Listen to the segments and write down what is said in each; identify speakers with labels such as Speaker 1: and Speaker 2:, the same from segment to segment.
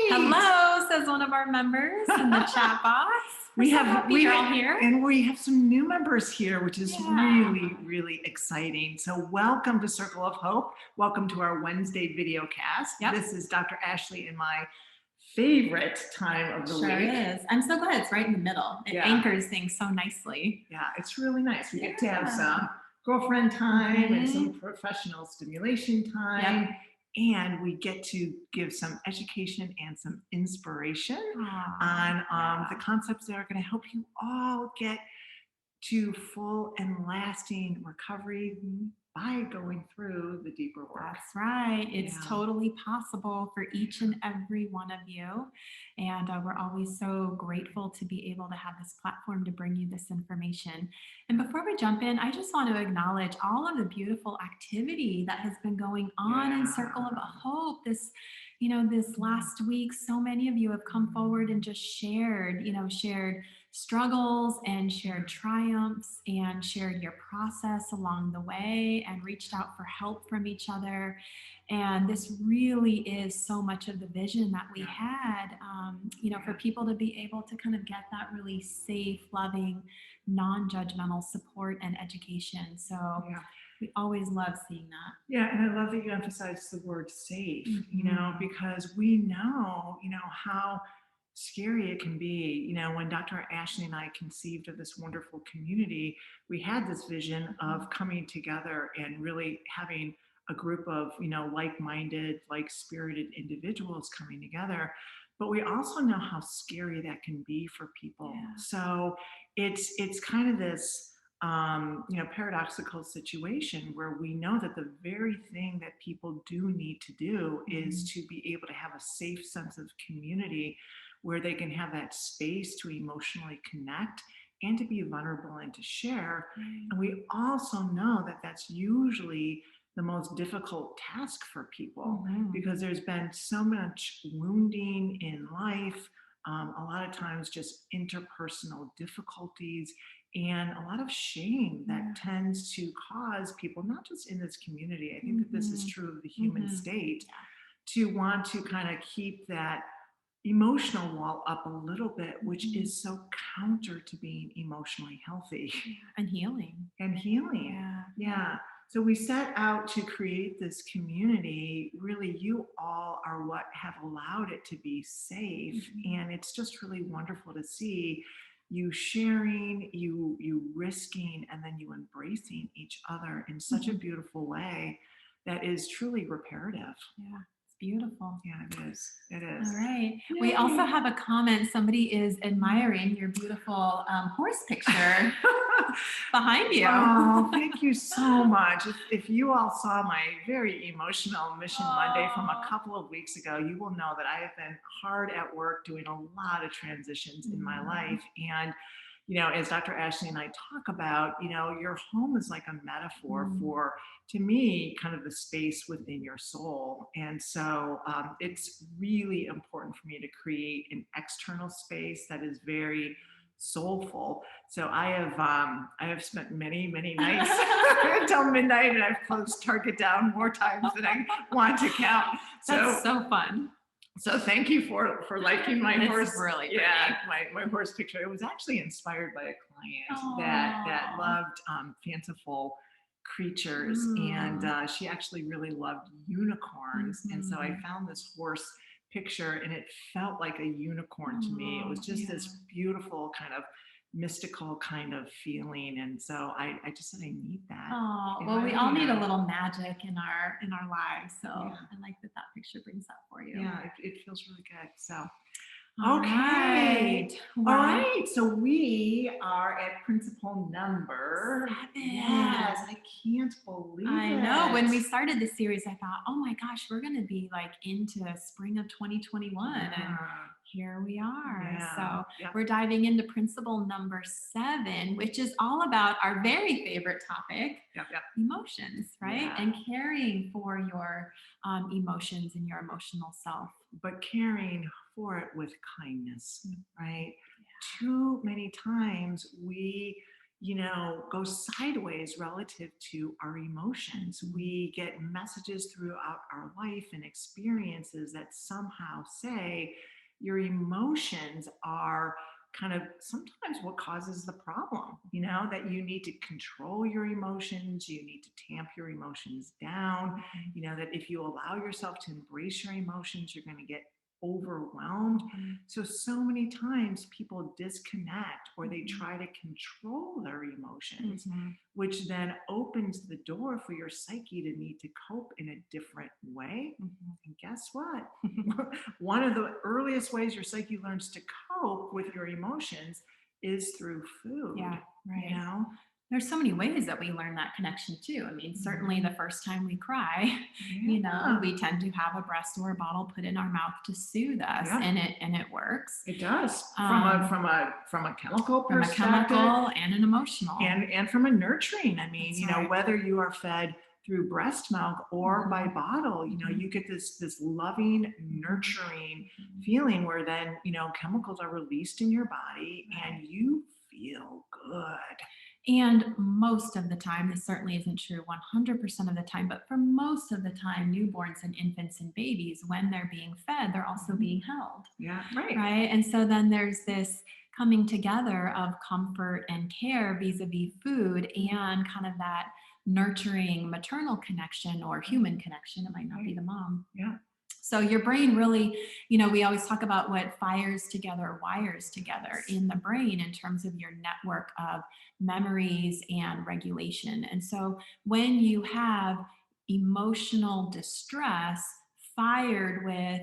Speaker 1: Hello, says one of our members in the chat box. We have here.
Speaker 2: And we have some new members here, which is really exciting. So welcome to Circle of Hope. Welcome to our Wednesday video cast.
Speaker 1: Yep.
Speaker 2: This is Dr. Ashley and my favorite time of the week.
Speaker 1: Sure is. I'm so glad it's right in the middle. It anchors things so nicely.
Speaker 2: Yeah, it's really nice. We get to have some girlfriend time and some professional stimulation time.
Speaker 1: Yep.
Speaker 2: And we get to give some education and some inspiration on the concepts that are going to help you all get to full and lasting recovery by going through the deeper work.
Speaker 1: That's right. It's totally possible for each and every one of you. And we're always so grateful to be able to have this platform to bring you this information. And before we jump in, I just want to acknowledge all of the beautiful activity that has been going on in Circle of Hope this last week. So many of you have come forward and just shared struggles and shared triumphs and shared your process along the way and reached out for help from each other. And this really is so much of the vision that we had, for people to be able to kind of get that really safe, loving, non-judgmental support and education. So we always love seeing that.
Speaker 2: Yeah, and I love that you emphasize the word safe, because we know, how scary it can be. When Dr. Ashley and I conceived of this wonderful community, we had this vision of coming together and really having a group of, like-minded, like-spirited individuals coming together. But we also know how scary that can be for people. Yeah. So it's kind of this, paradoxical situation where we know that the very thing that people do need to do is to be able to have a safe sense of community where they can have that space to emotionally connect and to be vulnerable and to share. And we also know that that's usually the most difficult task for people because there's been so much wounding in life, a lot of times just interpersonal difficulties, and a lot of shame that tends to cause people, not just in this community, I think that this is true of the human state, to want to kind of keep that emotional wall up a little bit, which is so counter to being emotionally healthy.
Speaker 1: And healing.
Speaker 2: Yeah. So we set out to create this community. Really, you all are what have allowed it to be safe. And it's just really wonderful to see you sharing, you risking, and then you embracing each other in such a beautiful way that is truly reparative.
Speaker 1: Yeah. Beautiful.
Speaker 2: Yeah, it is. It is.
Speaker 1: All right. Yay. We also have a comment. Somebody is admiring your beautiful horse picture behind you.
Speaker 2: Oh, thank you so much. If you all saw my very emotional Mission Monday from a couple of weeks ago, you will know that I have been hard at work doing a lot of transitions in my life. And as Dr. Ashley and I talk about, your home is like a metaphor for, to me, kind of the space within your soul. And so it's really important for me to create an external space that is very soulful. So I have spent many nights until midnight, and I've closed Target down more times than I want to count.
Speaker 1: That's so fun.
Speaker 2: So thank you for liking my horse.
Speaker 1: Really pretty.
Speaker 2: Yeah, my horse picture. It was actually inspired by a client that loved fanciful creatures, and she actually really loved unicorns. And so I found this horse picture, and it felt like a unicorn to me. It was just this beautiful kind of mystical kind of feeling, and so I just said I need that.
Speaker 1: Oh, well, we all need a little magic in our lives, so I like that picture brings that for you.
Speaker 2: Yeah, it feels really good. So
Speaker 1: all right.
Speaker 2: So we are at principle number 7. Yes, I can't believe it.
Speaker 1: I know. When we started this series, I thought, oh my gosh, we're going to be like into spring of 2021, and here we are. So we're diving into principle number 7, which is all about our very favorite topic, emotions, right? Yeah. And caring for your emotions and your emotional self.
Speaker 2: But caring for it with kindness, right? Yeah. Too many times we go sideways relative to our emotions. We get messages throughout our life and experiences that somehow say your emotions are kind of sometimes what causes the problem, that you need to control your emotions, you need to tamp your emotions down, that if you allow yourself to embrace your emotions, you're going to get overwhelmed. So many times people disconnect or they try to control their emotions, which then opens the door for your psyche to need to cope in a different way. And guess what? One of the earliest ways your psyche learns to cope with your emotions is through food.
Speaker 1: Yeah, right.
Speaker 2: You know?
Speaker 1: There's so many ways that we learn that connection too. I mean, certainly the first time we cry,
Speaker 2: Yeah.
Speaker 1: we tend to have a breast or a bottle put in our mouth to soothe us,
Speaker 2: Yeah.
Speaker 1: and it works.
Speaker 2: It does from a chemical
Speaker 1: From a
Speaker 2: perspective,
Speaker 1: chemical and an emotional.
Speaker 2: and from a nurturing. I mean,
Speaker 1: That's right.
Speaker 2: whether you are fed through breast milk or by bottle, you get this loving, nurturing feeling where then, chemicals are released in your body and you feel good.
Speaker 1: And most of the time, this certainly isn't true 100% of the time, but for most of the time, newborns and infants and babies, when they're being fed, they're also being held.
Speaker 2: Yeah, right.
Speaker 1: Right. And so then there's this coming together of comfort and care vis-a-vis food and kind of that nurturing maternal connection or human connection. It might not be the mom.
Speaker 2: Yeah.
Speaker 1: So your brain really, we always talk about what fires together, wires together in the brain in terms of your network of memories and regulation. And so when you have emotional distress fired with,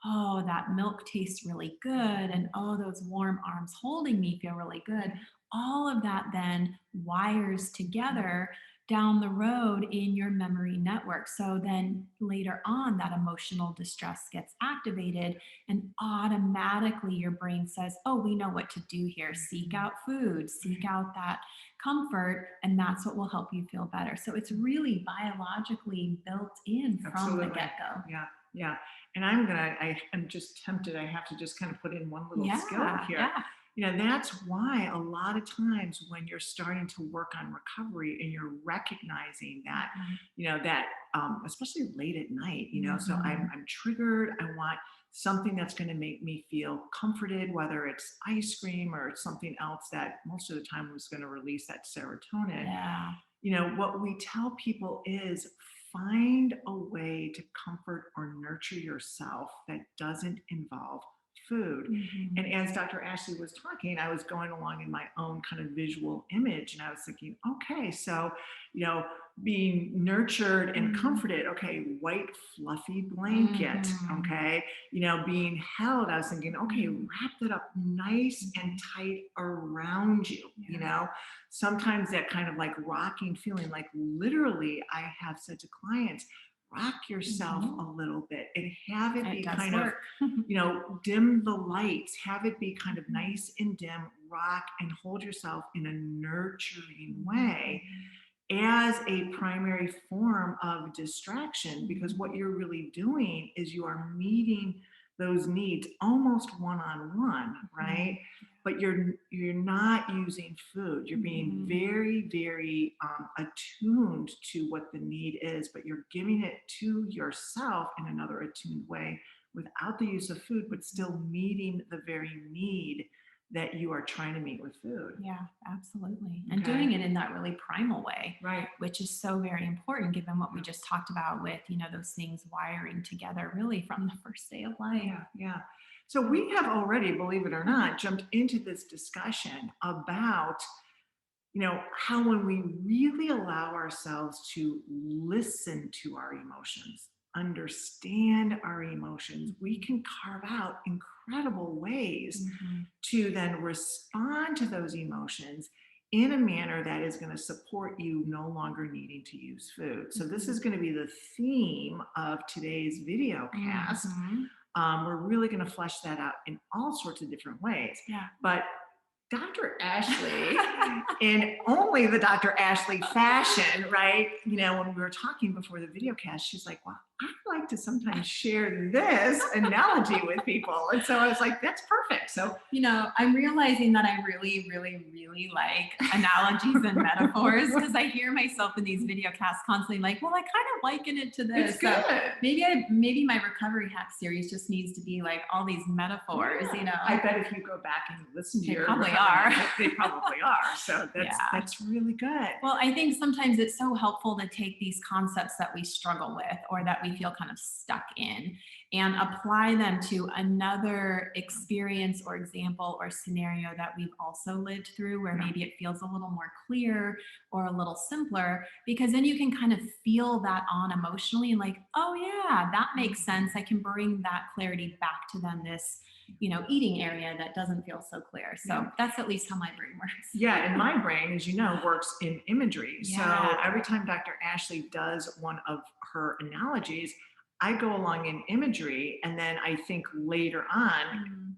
Speaker 1: oh, that milk tastes really good, and oh, those warm arms holding me feel really good, all of that then wires together down the road in your memory network. So then later on, that emotional distress gets activated, and automatically your brain says, oh, we know what to do here. Seek out food, seek out that comfort, and that's what will help you feel better. So it's really biologically built in from
Speaker 2: Absolutely.
Speaker 1: the get-go.
Speaker 2: Yeah. Yeah. And I'm just tempted. I have to just kind of put in one little skill here. That's why a lot of times when you're starting to work on recovery and you're recognizing that, especially late at night, so I'm triggered. I want something that's going to make me feel comforted, whether it's ice cream or it's something else that most of the time was going to release that serotonin. What we tell people is find a way to comfort or nurture yourself that doesn't involve food. And as Dr. Ashley was talking, I was going along in my own kind of visual image and I was thinking, okay, so, being nurtured and comforted, okay, white fluffy blanket, okay, being held, I was thinking, okay, wrap it up nice and tight around you, sometimes that kind of like rocking feeling, like literally I have said to clients, rock yourself a little bit and have it be kind of, dim the lights, have it be kind of nice and dim, rock and hold yourself in a nurturing way as a primary form of distraction, because what you're really doing is you are meeting those needs almost one-on-one, right? But you're not using food. You're being very, very attuned to what the need is, but you're giving it to yourself in another attuned way without the use of food, but still meeting the very need that you are trying to meet with food.
Speaker 1: Yeah, absolutely. And doing it in that really primal way,
Speaker 2: right?
Speaker 1: Which is so very important given what we just talked about with, those things wiring together really from the first day of life.
Speaker 2: Yeah. So we have already, believe it or not, jumped into this discussion about, how when we really allow ourselves to listen to our emotions, understand our emotions, we can carve out incredible ways to then respond to those emotions in a manner that is going to support you no longer needing to use food. So this is going to be the theme of today's video cast. We're really going to flesh that out in all sorts of different ways. But Dr. Ashley, in only the Dr. Ashley fashion, right? When we were talking before the video cast, she's like, well, I like to sometimes share this analogy with people. And so I was like, that's perfect. So,
Speaker 1: I'm realizing that I really, really, really like analogies and metaphors because I hear myself in these video casts constantly like, well, I kind of liken it to this.
Speaker 2: it's good.
Speaker 1: So maybe my recovery hack series just needs to be like all these metaphors,
Speaker 2: Yeah. I bet if you go back and listen to
Speaker 1: They
Speaker 2: your
Speaker 1: probably
Speaker 2: recovery
Speaker 1: are.
Speaker 2: habits, they probably are. So
Speaker 1: Yeah.
Speaker 2: that's really good.
Speaker 1: Well, I think sometimes it's so helpful to take these concepts that we struggle with or that we feel kind of stuck in and apply them to another experience or example or scenario that we've also lived through where maybe it feels a little more clear or a little simpler, because then you can kind of feel that on emotionally and like, oh yeah, that makes sense. I can bring that clarity back to them this eating area that doesn't feel so clear. So that's at least how my brain works.
Speaker 2: Yeah, and my brain, as you know, works in imagery. So
Speaker 1: Yeah.
Speaker 2: every time Dr. Ashley does one of her analogies, I go along in imagery, and then I think later on,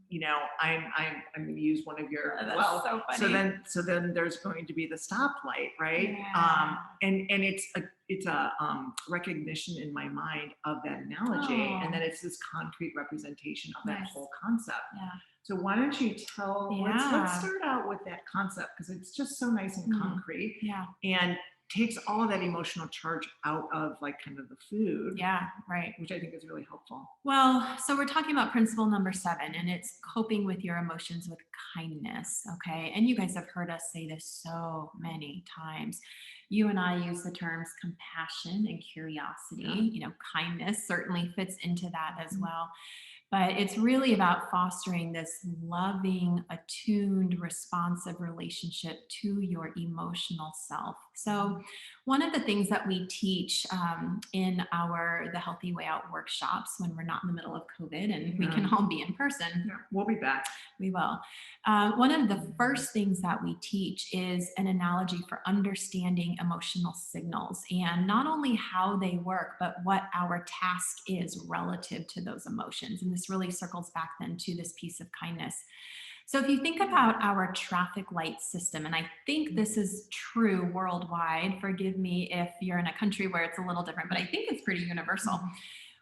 Speaker 2: I'm going to use one of your.
Speaker 1: Oh, that's
Speaker 2: Well,
Speaker 1: so
Speaker 2: so
Speaker 1: funny.
Speaker 2: then there's going to be the stoplight, right?
Speaker 1: Yeah.
Speaker 2: And it's a recognition in my mind of that analogy, and then it's this concrete representation of that
Speaker 1: Nice.
Speaker 2: whole concept.
Speaker 1: Yeah.
Speaker 2: So why don't you let's
Speaker 1: Yeah.
Speaker 2: start out with that concept, because it's just so nice and concrete
Speaker 1: Yeah.
Speaker 2: and takes all of that emotional charge out of like kind of the food.
Speaker 1: Yeah. Right.
Speaker 2: Which I think is really helpful.
Speaker 1: Well, so we're talking about principle number 7, and it's coping with your emotions with kindness. Okay. And you guys have heard us say this so many times. You and I use the terms compassion and curiosity. Kindness certainly fits into that as well. But it's really about fostering this loving, attuned, responsive relationship to your emotional self. So, one of the things that we teach in the Healthy Way Out workshops when we're not in the middle of COVID and we can all be in person.
Speaker 2: Yeah, we'll be back.
Speaker 1: We will. One of the first things that we teach is an analogy for understanding emotional signals and not only how they work, but what our task is relative to those emotions. And this really circles back then to this piece of kindness. So if you think about our traffic light system, and I think this is true worldwide, forgive me if you're in a country where it's a little different, but I think it's pretty universal.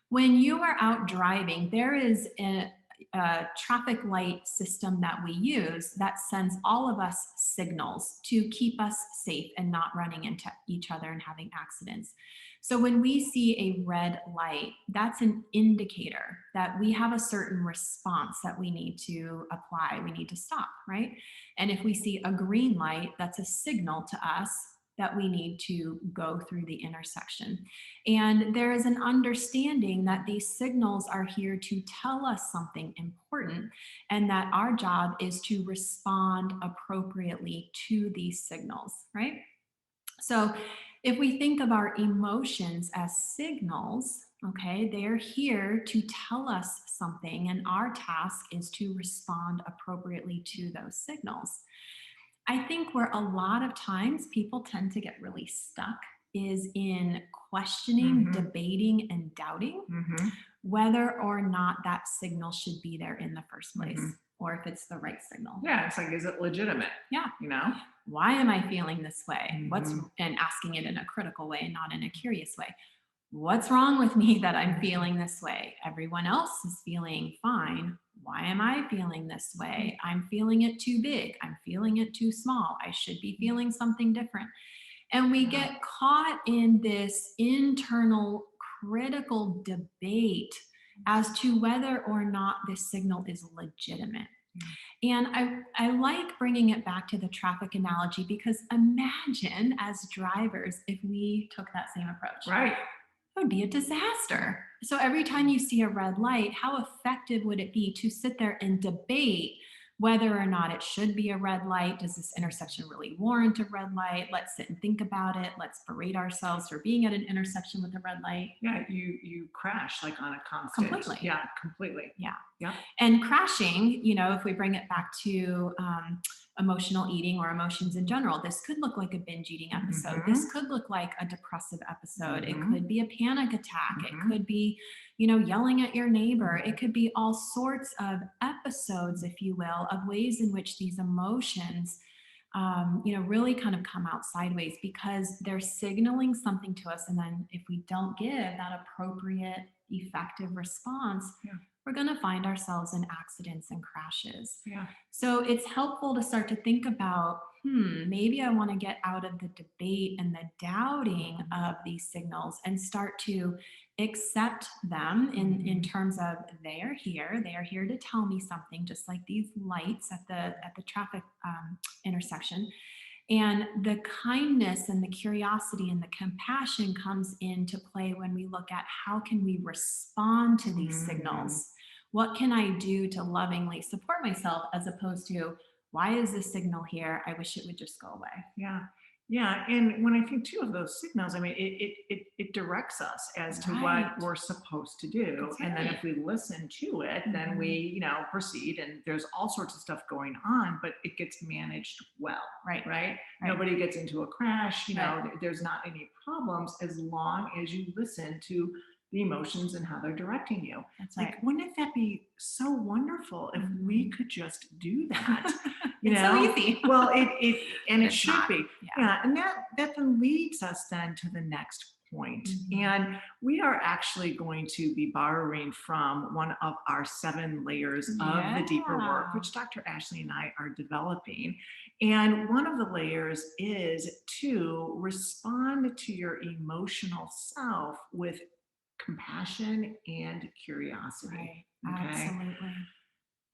Speaker 1: When you are out driving, there is a traffic light system that we use that sends all of us signals to keep us safe and not running into each other and having accidents. So when we see a red light, that's an indicator that we have a certain response that we need to apply. We need to stop, right? And if we see a green light, that's a signal to us that we need to go through the intersection. And there is an understanding that these signals are here to tell us something important, and that our job is to respond appropriately to these signals, right? So if we think of our emotions as signals, okay, they're here to tell us something, and our task is to respond appropriately to those signals. I think where a lot of times people tend to get really stuck is in questioning, debating, and doubting whether or not that signal should be there in the first place, or if it's the right signal.
Speaker 2: Yeah, it's like, is it legitimate?
Speaker 1: Yeah. Why am I feeling this way? And asking it in a critical way, not in a curious way. What's wrong with me that I'm feeling this way? Everyone else is feeling fine. Why am I feeling this way? I'm feeling it too big. I'm feeling it too small. I should be feeling something different. And we get caught in this internal critical debate as to whether or not this signal is legitimate. And I like bringing it back to the traffic analogy, because imagine as drivers if we took that same approach.
Speaker 2: Right.
Speaker 1: It would be a disaster. So every time you see a red light, how effective would it be to sit there and debate whether or not it should be a red light? Does this intersection really warrant a red light? Let's sit and think about it. Let's berate ourselves for being at an intersection with a red light.
Speaker 2: Yeah, you crash like on a constant.
Speaker 1: Completely.
Speaker 2: Yeah, completely.
Speaker 1: Yeah. And crashing, if we bring it back to emotional eating or emotions in general, this could look like a binge eating episode. This could look like a depressive episode. It could be a panic attack. It could be, yelling at your neighbor. It could be all sorts of episodes, if you will, of ways in which these emotions really kind of come out sideways because they're signaling something to us. And then if we don't give that appropriate, effective response,
Speaker 2: Yeah.
Speaker 1: we're going to find ourselves in accidents and crashes.
Speaker 2: Yeah.
Speaker 1: So it's helpful to start to think about, maybe I want to get out of the debate and the doubting of these signals and start to accept them in terms of they are here to tell me something, just like these lights at the traffic intersection. And the kindness and the curiosity and the compassion comes into play when we look at how can we respond to these
Speaker 2: Mhm.
Speaker 1: signals. What can I do to lovingly support myself, as opposed to, why is this signal here? I wish it would just go away.
Speaker 2: Yeah. Yeah. And when I think too of those signals, I mean, it directs us as to what
Speaker 1: Right.
Speaker 2: we're supposed to do.
Speaker 1: That's
Speaker 2: And then
Speaker 1: right.
Speaker 2: if we listen to it, then we,
Speaker 1: Mhm.
Speaker 2: proceed. And there's all sorts of stuff going on, but it gets managed well.
Speaker 1: Right.
Speaker 2: Right.
Speaker 1: Right.
Speaker 2: Nobody gets into a crash,
Speaker 1: Right.
Speaker 2: there's not any problems as long as you listen to the emotions and how they're directing you.
Speaker 1: That's right.
Speaker 2: Like, wouldn't that be so wonderful if we
Speaker 1: Mhm.
Speaker 2: could just do that? You
Speaker 1: It's so
Speaker 2: know,
Speaker 1: easy.
Speaker 2: well, and
Speaker 1: But
Speaker 2: it
Speaker 1: it's
Speaker 2: should
Speaker 1: not.
Speaker 2: be.
Speaker 1: Yeah.
Speaker 2: Yeah, and that then leads us then to the next point.
Speaker 1: Mhm.
Speaker 2: And we are actually going to be borrowing from one of our 7 layers of the deeper work,
Speaker 1: Yeah.
Speaker 2: which Dr. Ashley and I are developing. And one of the layers is to respond to your emotional self with compassion and curiosity.
Speaker 1: Right.
Speaker 2: Okay.
Speaker 1: Absolutely.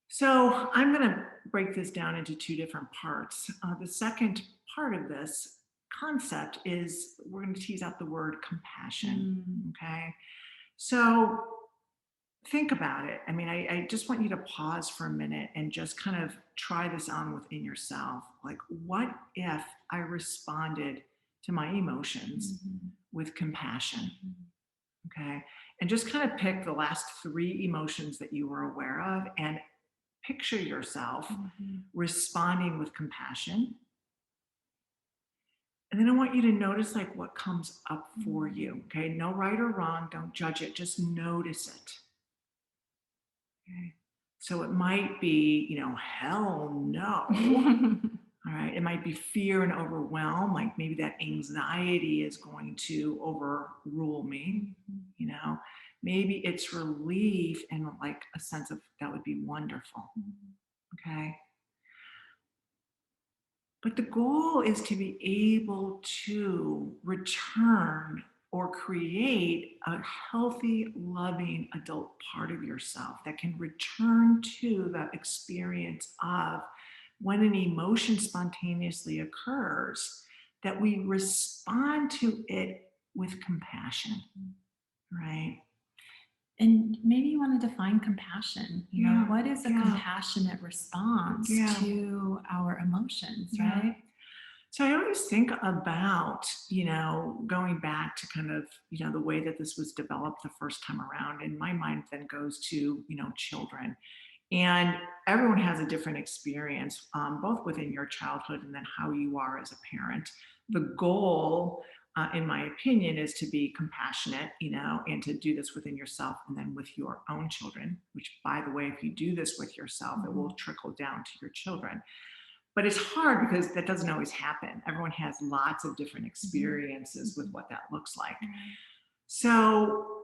Speaker 2: So I'm going to break this down into 2 different parts. The second part of this concept is we're going to tease out the word compassion.
Speaker 1: Mm.
Speaker 2: Okay. So think about it. I mean, I just want you to pause for a minute and just kind of try this on within yourself. Like, what if I responded to my emotions
Speaker 1: Mhm.
Speaker 2: with compassion?
Speaker 1: Mhm.
Speaker 2: Okay. And just kind of pick the last 3 emotions that you were aware of and picture yourself
Speaker 1: Mhm.
Speaker 2: responding with compassion. And then I want you to notice like what comes up for you. Okay. No right or wrong. Don't judge it. Just notice it. Okay. So it might be, hell no. All right. It might be fear and overwhelm. Like maybe that anxiety is going to overrule me.
Speaker 1: Mhm.
Speaker 2: You know, maybe it's relief and like a sense of that would be wonderful.
Speaker 1: Mhm.
Speaker 2: Okay. But the goal is to be able to return or create a healthy, loving adult part of yourself that can return to the experience of when an emotion spontaneously occurs, that we respond to it with compassion, right?
Speaker 1: And maybe you want to define compassion.
Speaker 2: Yeah,
Speaker 1: What is a
Speaker 2: yeah,
Speaker 1: compassionate response
Speaker 2: yeah,
Speaker 1: to our emotions,
Speaker 2: yeah.
Speaker 1: right?
Speaker 2: So I always think about, going back to kind of, the way that this was developed the first time around. And my mind then goes to, children. And everyone has a different experience, both within your childhood and then how you are as a parent. The goal, in my opinion, is to be compassionate, and to do this within yourself and then with your own children, which, by the way, if you do this with yourself, it will trickle down to your children. But it's hard because that doesn't always happen. Everyone has lots of different experiences with what that looks like.
Speaker 1: Right.
Speaker 2: So,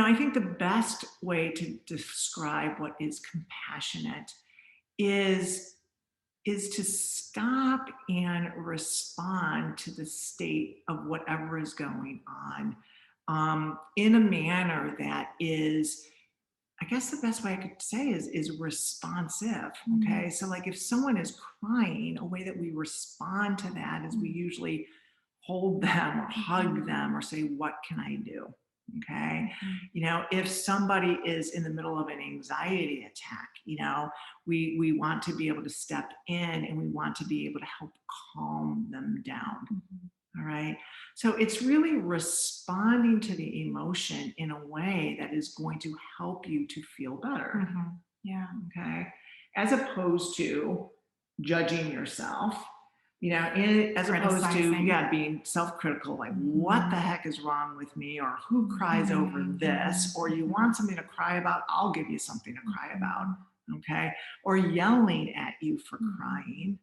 Speaker 2: I think the best way to describe what is compassionate is is to stop and respond to the state of whatever is going on, in a manner that is, I guess the best way I could say is responsive. Okay.
Speaker 1: Mm.
Speaker 2: So like if someone is crying, a way that we respond to that is we usually hold them or hug
Speaker 1: Mhm.
Speaker 2: them or say, what can I do? Okay.
Speaker 1: Mhm.
Speaker 2: If somebody is in the middle of an anxiety attack, we want to be able to step in and we want to be able to help calm them down.
Speaker 1: Mhm.
Speaker 2: All right. So it's really responding to the emotion in a way that is going to help you to feel better.
Speaker 1: Mhm. Yeah.
Speaker 2: Okay. As opposed to judging yourself, as opposed to,
Speaker 1: Criticizing.
Speaker 2: yeah, being self critical, like, what the
Speaker 1: Mhm.
Speaker 2: heck is wrong with me? Or who cries over
Speaker 1: Mhm.
Speaker 2: this? Or you
Speaker 1: Mhm.
Speaker 2: want something to cry about? I'll give you something to cry about.
Speaker 1: Mhm.
Speaker 2: Okay. Or yelling at you for
Speaker 1: Mhm.
Speaker 2: crying.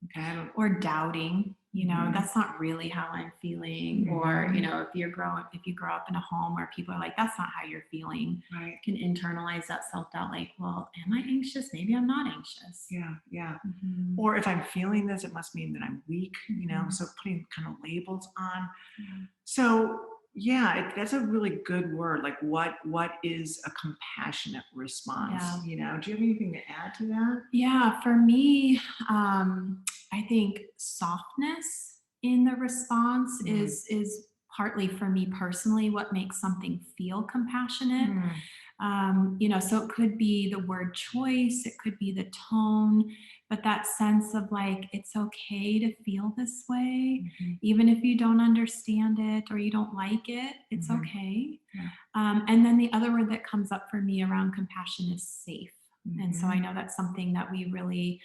Speaker 2: Okay. I don't,
Speaker 1: or doubting,
Speaker 2: Mhm.
Speaker 1: that's not really how I'm feeling. Or,
Speaker 2: Mhm.
Speaker 1: if you grow up in a home where people are like, that's not how you're feeling,
Speaker 2: Right.
Speaker 1: you can internalize that self-doubt, like, well, am I anxious? Maybe I'm not anxious.
Speaker 2: Yeah. Yeah.
Speaker 1: Mhm.
Speaker 2: Or if I'm feeling this, it must mean that I'm weak,
Speaker 1: Mhm.
Speaker 2: so putting kind of labels on.
Speaker 1: Yeah.
Speaker 2: So yeah, that's a really good word. Like what is a compassionate response?
Speaker 1: Yeah.
Speaker 2: Do you have anything to add to that?
Speaker 1: Yeah, for me, I think softness in the response
Speaker 2: Mm.
Speaker 1: is partly for me personally what makes something feel compassionate.
Speaker 2: Mm.
Speaker 1: So it could be the word choice, it could be the tone, but that sense of like, it's okay to feel this way,
Speaker 2: Mhm.
Speaker 1: even if you don't understand it or you don't like it, it's
Speaker 2: Mhm.
Speaker 1: okay.
Speaker 2: Yeah.
Speaker 1: And then the other word that comes up for me around compassion is safe. And so I
Speaker 2: Mhm.
Speaker 1: know that's something that we really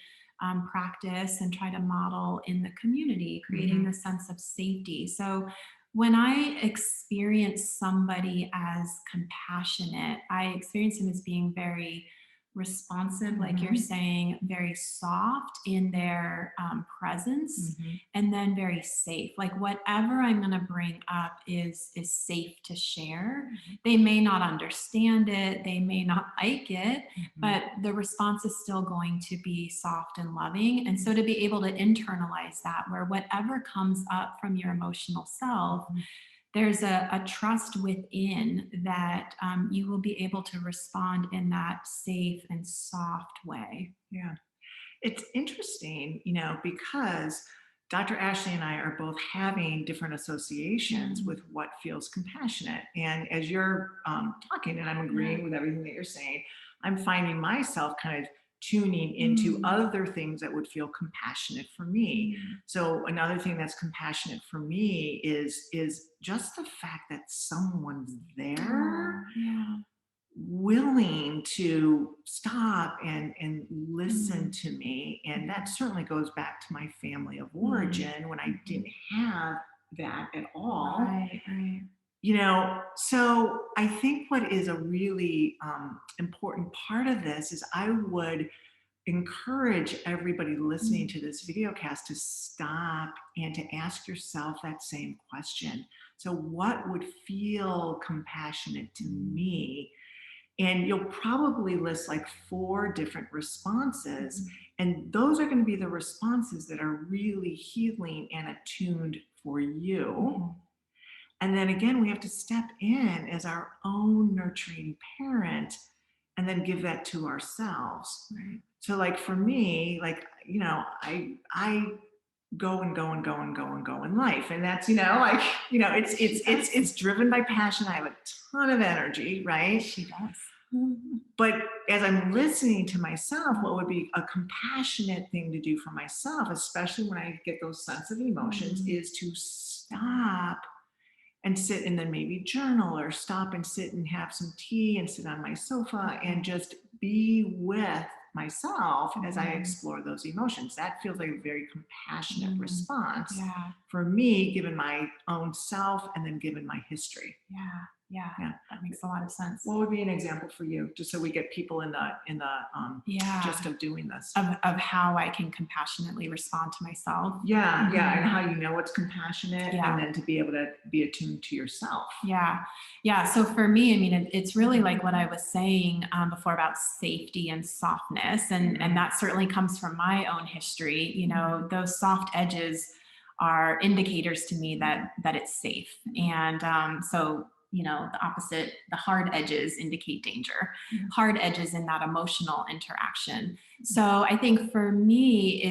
Speaker 1: practice and try to model in the community, creating
Speaker 2: Mhm.
Speaker 1: the sense of safety. So when I experience somebody as compassionate, I experience them as being very responsive, like you're
Speaker 2: Mhm.
Speaker 1: saying, very soft in their presence,
Speaker 2: Mhm.
Speaker 1: and then very safe. Like whatever I'm going to bring up is safe to share. They may not understand it, they may not like it,
Speaker 2: Mhm.
Speaker 1: but the response is still going to be soft and loving. And so to be able to internalize that, where whatever comes up from your emotional self,
Speaker 2: Mhm.
Speaker 1: there's a trust within that you will be able to respond in that safe and soft way.
Speaker 2: Yeah. It's interesting, because Dr. Ashley and I are both having different associations
Speaker 1: Mm,
Speaker 2: with what feels compassionate. And as you're talking, and I'm
Speaker 1: yeah.
Speaker 2: agreeing with everything that you're saying, I'm finding myself kind of tuning into
Speaker 1: Mm,
Speaker 2: other things that would feel compassionate for me.
Speaker 1: mm.
Speaker 2: So another thing that's compassionate for me is just the fact that someone's there,
Speaker 1: Oh, yeah.
Speaker 2: willing to stop and listen
Speaker 1: Mm,
Speaker 2: to me. And that
Speaker 1: yeah.
Speaker 2: certainly goes back to my family of
Speaker 1: Mm,
Speaker 2: origin when I
Speaker 1: mhm.
Speaker 2: didn't have that at all.
Speaker 1: Right, right.
Speaker 2: So I think what is a really important part of this is I would encourage everybody listening
Speaker 1: Mm,
Speaker 2: to this video cast to stop and to ask yourself that same question. So, what would feel compassionate to
Speaker 1: mm,
Speaker 2: me? And you'll probably list like four different responses.
Speaker 1: mhm,
Speaker 2: And those are going to be the responses that are really healing and attuned for you.
Speaker 1: mhm.
Speaker 2: And then again, we have to step in as our own nurturing parent and then give that to ourselves.
Speaker 1: Right.
Speaker 2: So like for me, like, I go and go and go and go and go in life. And that's, like, it's
Speaker 1: She
Speaker 2: it's it's
Speaker 1: does.
Speaker 2: it's driven by passion. I have a ton of energy, right?
Speaker 1: She does. Mhm.
Speaker 2: But as I'm listening to myself, what
Speaker 1: Mm,
Speaker 2: would be a compassionate thing to do for myself, especially when I get those sensitive emotions,
Speaker 1: mm,
Speaker 2: is to stop and sit and then maybe journal or stop and sit and have some tea and sit on my sofa and
Speaker 1: mhm,
Speaker 2: just be with myself as I
Speaker 1: mhm,
Speaker 2: explore those emotions. That feels like a very compassionate
Speaker 1: mm.
Speaker 2: response
Speaker 1: Yeah,
Speaker 2: for me, given my own self and then given my history.
Speaker 1: yeah, yeah.
Speaker 2: Yeah.
Speaker 1: That makes a lot of sense.
Speaker 2: What would be an example for you, just so we get people in the
Speaker 1: Yeah.
Speaker 2: gist of doing this?
Speaker 1: Of how I can compassionately respond to myself.
Speaker 2: Yeah, yeah, and
Speaker 1: Mhm.
Speaker 2: how you know it's compassionate, and
Speaker 1: Yeah.
Speaker 2: then to be able to be attuned to yourself.
Speaker 1: Yeah. Yeah. So for me, I mean, it's really like what I was saying before about safety and softness. And
Speaker 2: Mhm.
Speaker 1: that certainly comes from my own history.
Speaker 2: Mhm.
Speaker 1: Those soft edges are indicators to me that it's safe. And so, the opposite, the hard edges indicate danger,
Speaker 2: Yeah.
Speaker 1: hard edges in that emotional interaction. So I think for me,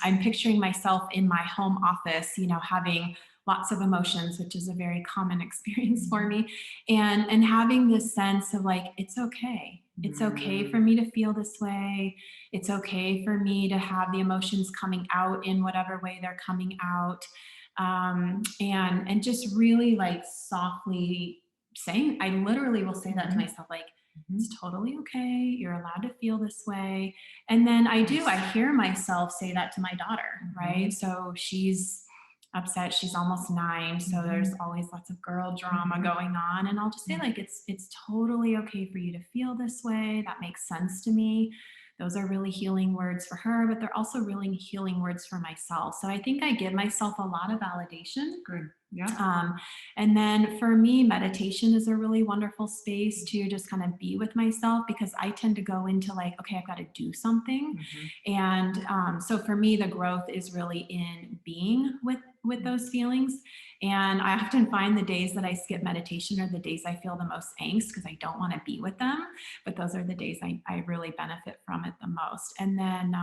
Speaker 1: I'm picturing myself in my home office, having lots of emotions, which is a very common experience for
Speaker 2: Mhm.
Speaker 1: me, and having this sense of like, it's okay. It's okay for
Speaker 2: Mm.
Speaker 1: me to feel this way. It's okay for me to have the emotions coming out in whatever way they're coming out. And just really like softly saying, I literally will say that to
Speaker 2: Mhm.
Speaker 1: myself, like,
Speaker 2: Mhm.
Speaker 1: it's totally okay. You're allowed to feel this way. And then I
Speaker 2: Yes.
Speaker 1: hear myself say that to my daughter, right?
Speaker 2: Mhm.
Speaker 1: So she's upset. She's almost 9, so there's
Speaker 2: Mhm.
Speaker 1: always lots of girl drama
Speaker 2: Mhm.
Speaker 1: going on. And I'll just say,
Speaker 2: Mhm.
Speaker 1: like, it's totally okay for you to feel this way. That makes sense to me. those are really healing words for her, but they're also really healing words for myself. So I think I give myself a lot of validation.
Speaker 2: Good. Yeah.
Speaker 1: um, and then for me, meditation is a really wonderful space to just kind of be with myself, because I tend to go into like, okay, I've got to do something.
Speaker 2: Mhm.
Speaker 1: And so for me, the growth is really in being with those feelings. And I often find the days that I skip meditation are the days I feel the most angst, because I don't want to be with them. But those are the days I really benefit from it the most. And then,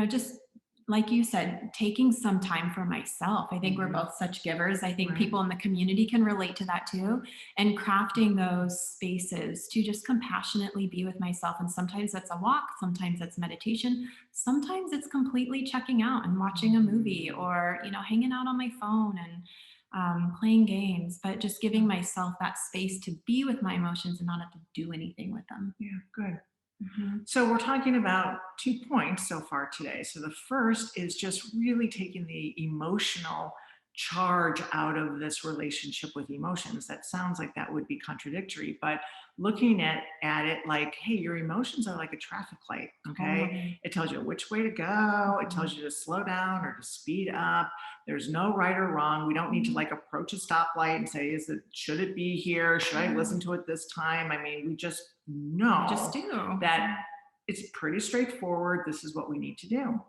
Speaker 1: just like you said, taking some time for myself. I think we're
Speaker 2: Mhm.
Speaker 1: both such givers. I think
Speaker 2: Right.
Speaker 1: people in the community can relate to that too. And crafting those spaces to just compassionately be with myself. And sometimes that's a walk, sometimes that's meditation, sometimes it's completely checking out and watching a movie,
Speaker 2: Mhm.
Speaker 1: or, hanging out on my phone and playing games, but just giving myself that space to be with my emotions and not have to do anything with them.
Speaker 2: Yeah, good.
Speaker 1: Mhm.
Speaker 2: So we're talking about 2 points so far today. So the first is just really taking the emotional charge out of this relationship with emotions. That sounds like that would be contradictory, but looking at it like, hey, your emotions are like a traffic light, okay?
Speaker 1: Totally.
Speaker 2: It tells you which way to go, it
Speaker 1: Mhm.
Speaker 2: tells you to slow down or to speed up. There's no right or wrong. We don't need to like approach a stoplight and say, should it be here? Should I listen to it this time? I mean, we just
Speaker 1: We just
Speaker 2: know
Speaker 1: do.
Speaker 2: that it's pretty straightforward. This is what we need to do.
Speaker 1: Mhm.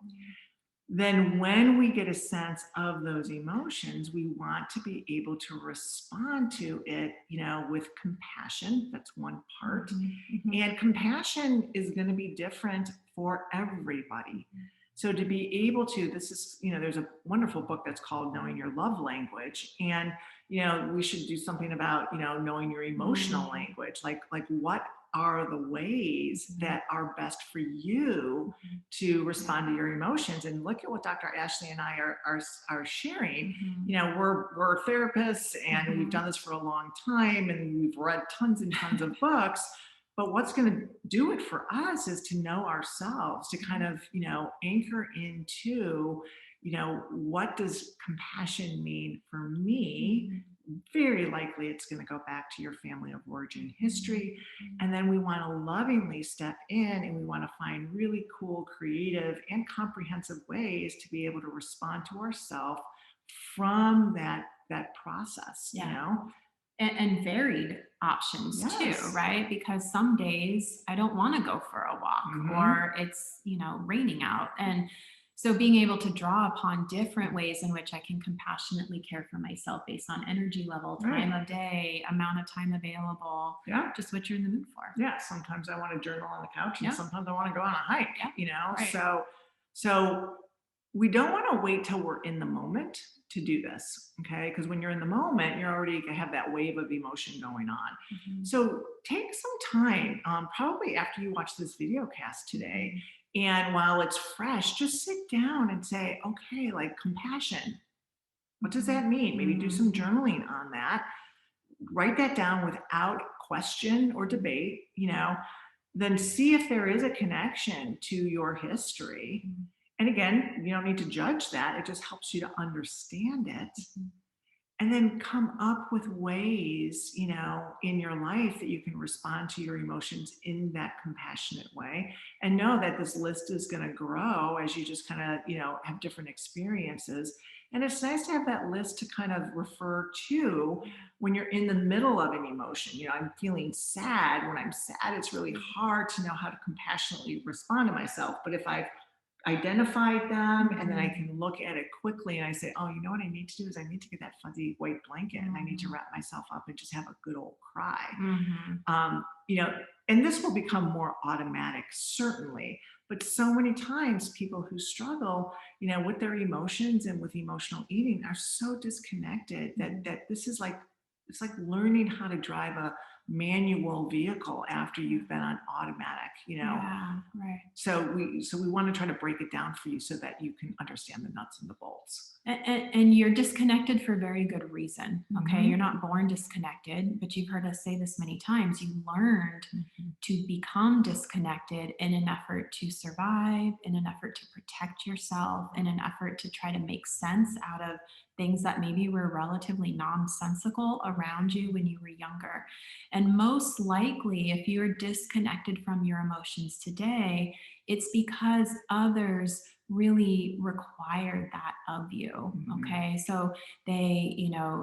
Speaker 2: Then, when we get a sense of those emotions, we want to be able to respond to it, with compassion. That's one part.
Speaker 1: Mhm. Mhm.
Speaker 2: And compassion is going to be different for everybody. So, to be able to, this is, there's a wonderful book that's called Knowing Your Love Language. And, we should do something about, knowing your emotional
Speaker 1: Mhm.
Speaker 2: language. Like what are the ways that are best for you to respond to your emotions? And look at what Dr. Ashley and I are sharing.
Speaker 1: Mhm.
Speaker 2: We're therapists, and we've
Speaker 1: Mhm.
Speaker 2: done this for a long time, and we've read tons and tons of books. But what's going to do it for us is to know ourselves, to kind of, anchor into, what does compassion mean for me?
Speaker 1: Mhm.
Speaker 2: Very likely it's going to go back to your family of origin history.
Speaker 1: Mhm.
Speaker 2: And then we want to lovingly step in, and we want to find really cool, creative, and comprehensive ways to be able to respond to ourselves from that process,
Speaker 1: Yeah. And varied options too,
Speaker 2: Yes.
Speaker 1: right? Because some days I don't want to go for a walk,
Speaker 2: Hmm.
Speaker 1: or it's, raining out. And so being able to draw upon different ways in which I can compassionately care for myself based on energy level,
Speaker 2: Right.
Speaker 1: time of day, amount of time available,
Speaker 2: Yeah.
Speaker 1: just what you're in the mood for.
Speaker 2: Yeah, sometimes I want to journal on the couch, and
Speaker 1: Yeah.
Speaker 2: sometimes I want to go on a hike,
Speaker 1: Yeah. Right.
Speaker 2: So we don't want to wait till we're in the moment to do this, okay? Because when you're in the moment, you're already have that wave of emotion going on.
Speaker 1: Mhm.
Speaker 2: So take some time, probably after you watch this video cast today, and while it's fresh, just sit down and say, okay, like compassion. What does that mean? Maybe do some
Speaker 1: Mhm.
Speaker 2: journaling on that. Write that down without question or debate, then see if there is a connection to your history.
Speaker 1: Mhm.
Speaker 2: And again, you don't need to judge that. It just helps you to understand it.
Speaker 1: Mhm.
Speaker 2: And then come up with ways, in your life that you can respond to your emotions in that compassionate way. And know that this list is going to grow as you just kind of, have different experiences. And it's nice to have that list to kind of refer to when you're in the middle of an emotion. I'm feeling sad. When I'm sad, it's really hard to know how to compassionately respond to myself. But if I've identified them, and then I can look at it quickly, and I say, oh, you know what I need to do is I need to get that fuzzy white blanket, and I need to wrap myself up and just have a good old cry.
Speaker 1: Mhm.
Speaker 2: Um, you know, and this will become more automatic, certainly. But so many times people who struggle, with their emotions and with emotional eating are so disconnected that this is like, it's like learning how to drive a manual vehicle after you've been on automatic.
Speaker 1: Yeah, right.
Speaker 2: So we want to try to break it down for you so that you can understand the nuts and the bolts.
Speaker 1: And you're disconnected for very good reason. Okay.
Speaker 2: Mhm.
Speaker 1: You're not born disconnected, but you've heard us say this many times. You learned
Speaker 2: Mhm.
Speaker 1: to become disconnected in an effort to survive, in an effort to protect yourself, in an effort to try to make sense out of things that maybe were relatively nonsensical around you when you were younger. And most likely, if you're disconnected from your emotions today, it's because others really required that of you. Okay. So they,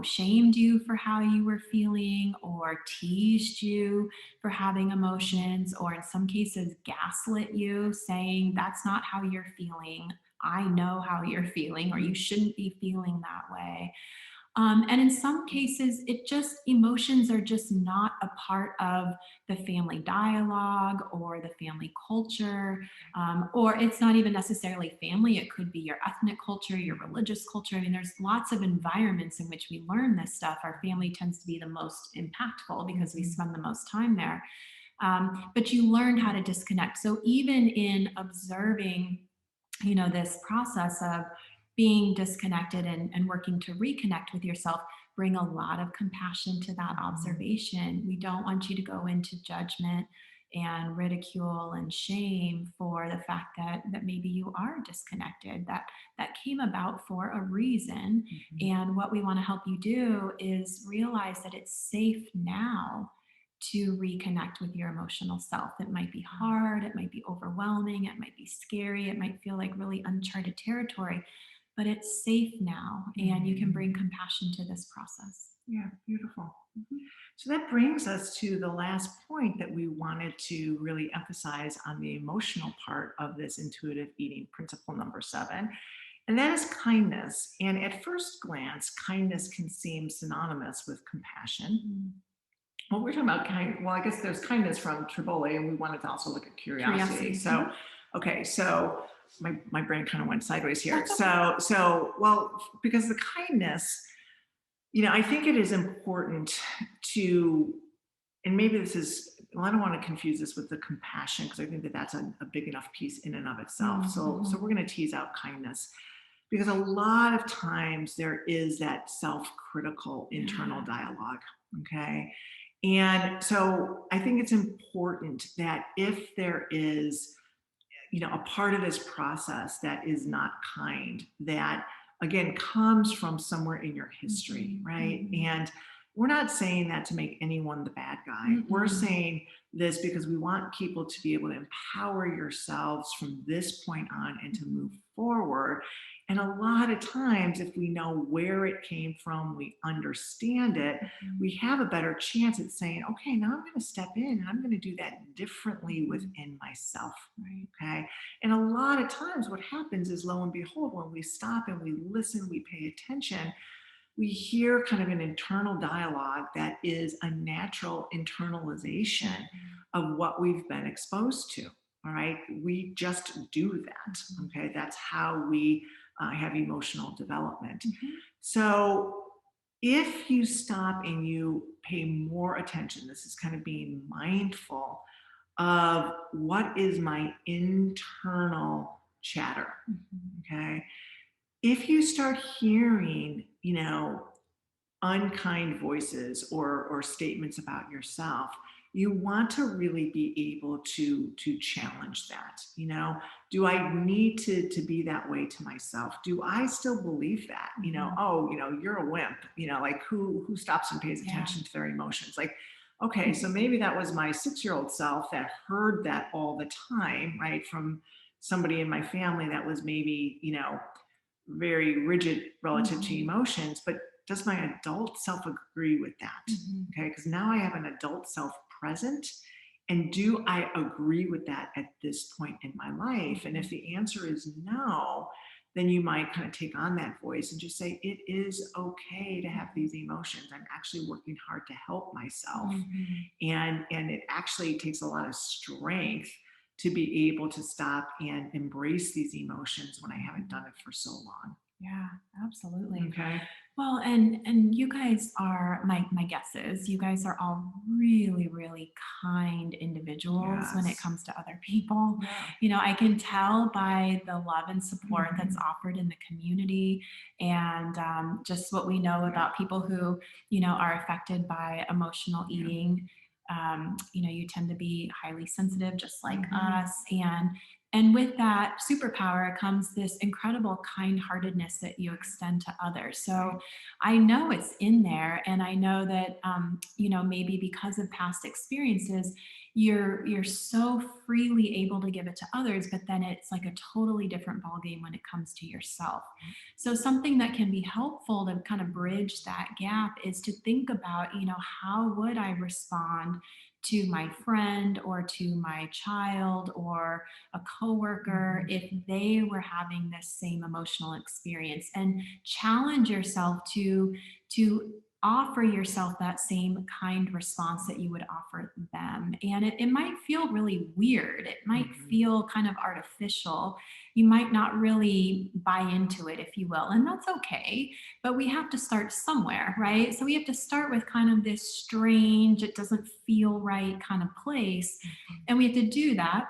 Speaker 1: shamed you for how you were feeling or teased you for having emotions, or in some cases, gaslit you, saying, that's not how you're feeling. I know how you're feeling, or you shouldn't be feeling that way. And in some cases, emotions are just not a part of the family dialogue or the family culture, or it's not even necessarily family. It could be your ethnic culture, your religious culture. I mean, there's lots of environments in which we learn this stuff. Our family tends to be the most impactful because we spend the most time there. But you learn how to disconnect. So even in observing, this process of being disconnected and working to reconnect with yourself, bring a lot of compassion to that observation. We don't want you to go into judgment and ridicule and shame for the fact that maybe you are disconnected, that came about for a reason. And what we want to help you do is realize that it's safe now to reconnect with your emotional self. It might be hard, it might be overwhelming, it might be scary, it might feel like really uncharted territory, but it's safe now, and you can bring compassion to this process.
Speaker 2: Yeah, beautiful. So that brings us to the last point that we wanted to really emphasize on the emotional part of this intuitive eating principle number 7. And that is kindness. And at first glance, kindness can seem synonymous with compassion. Well, we're talking about well, I guess there's kindness from Tribole, and we wanted to also look at curiosity. So, okay, so my brain kind of went sideways here. Well, because the kindness, I think it is important to, and maybe this is, well, I don't want to confuse this with the compassion, because I think that that's a big enough piece in and of itself. So we're going to tease out kindness, because a lot of times there is that self-critical internal dialogue. Okay. And so I think it's important that if there is, a part of this process that is not kind, that again comes from somewhere in your history, right? And we're not saying that to make anyone the bad guy. We're saying this because we want people to be able to empower yourselves from this point on and to move forward. And a lot of times, if we know where it came from, we understand it, we have a better chance at saying, okay, now I'm going to step in and I'm going to do that differently within myself.
Speaker 1: Right.
Speaker 2: Okay. And a lot of times what happens is, lo and behold, when we stop and we listen, we pay attention, we hear kind of an internal dialogue that is a natural internalization of what we've been exposed to. All right. We just do that. Okay. That's how we have emotional development. So if you stop and you pay more attention, this is kind of being mindful of what is my internal chatter. Okay. If you start hearing, unkind voices or statements about yourself, you want to really be able to challenge that. Do I need to be that way to myself? Do I still believe that? Oh, you're a wimp. Like who stops and pays attention to their emotions? Like, okay, so maybe that was my 6-year-old self that heard that all the time, right, from somebody in my family that was maybe, very rigid relative to emotions. But does my adult self agree with that? Okay, because now I have an adult self present. And do I agree with that at this point in my life? And if the answer is no, then you might kind of take on that voice and just say, it is okay to have these emotions. I'm actually working hard to help myself. And it actually takes a lot of strength to be able to stop and embrace these emotions when I haven't done it for so long.
Speaker 1: Yeah, absolutely.
Speaker 2: Okay.
Speaker 1: Well, and you guys are my guesses. You guys are all really, really kind individuals when it comes to other people. I can tell by the love and support that's offered in the community, and just what we know about people who are affected by emotional eating. You tend to be highly sensitive, just like us, and And with that superpower comes this incredible kind-heartedness that you extend to others. So I know it's in there, and I know that maybe because of past experiences, you're so freely able to give it to others, but then it's like a totally different ballgame when it comes to yourself. So something that can be helpful to kind of bridge that gap is to think about, how would I respond to my friend or to my child or a coworker if they were having this same emotional experience, and challenge yourself to offer yourself that same kind response that you would offer them. And it might feel really weird. It might feel kind of artificial. You might not really buy into it, if you will, and that's okay. But we have to start somewhere, right? So we have to start with kind of this strange, it doesn't feel right kind of place. And we have to do that